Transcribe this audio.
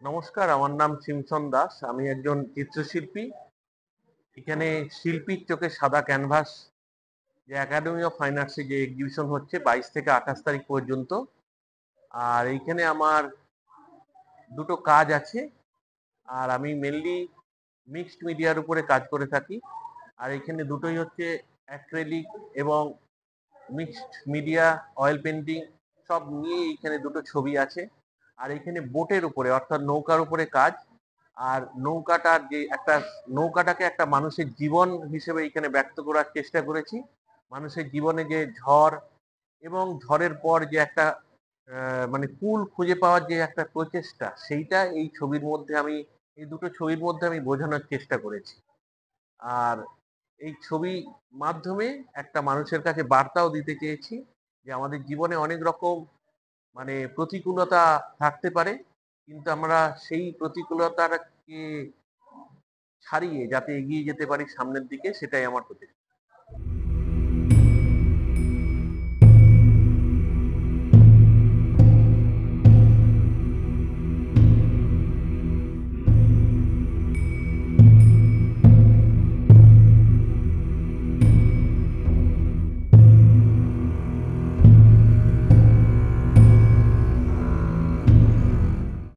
নমস্কার, আমার নাম সিমসন দাস। আমি একজন চিত্রশিল্পী। এখানে শিল্পীর চোখে সাদা ক্যানভাস যে একাডেমি অফ ফাইন আর্টসে যে এক্সিবিশন হচ্ছে 22 থেকে 28 তারিখ পর্যন্ত। আর এইখানে আমার দুটো কাজ আছে। আর আমি মেনলি মিক্সড মিডিয়ার উপরে কাজ করে থাকি। আর এখানে দুটোই হচ্ছে অ্যাক্রেলিক এবং মিক্সড মিডিয়া, অয়েল পেন্টিং সব নিয়ে এইখানে দুটো ছবি আছে। আর এখানে বোটের উপরে অর্থাৎ নৌকার উপরে কাজ। আর নৌকাটার যে একটা নৌকাটাকে একটা মানুষের জীবন হিসেবে এখানে ব্যক্ত করার চেষ্টা করেছি। মানুষের জীবনে যে ঝড় এবং ঝড়ের পর যে একটা মানে কুল খুঁজে পাওয়ার যে একটা প্রচেষ্টা, সেইটা এই ছবির মধ্যে আমি এই দুটো ছবির মধ্যে আমি বোঝানোর চেষ্টা করেছি। আর এই ছবি মাধ্যমে একটা মানুষের কাছে বার্তাও দিতে চেয়েছি যে আমাদের জীবনে অনেক রকম মানে প্রতিকূলতা থাকতে পারে, কিন্তু আমরা সেই প্রতিকূলতাকে ছাড়িয়ে যাতে এগিয়ে যেতে পারি সামনের দিকে, সেটাই আমার প্রচেষ্টা।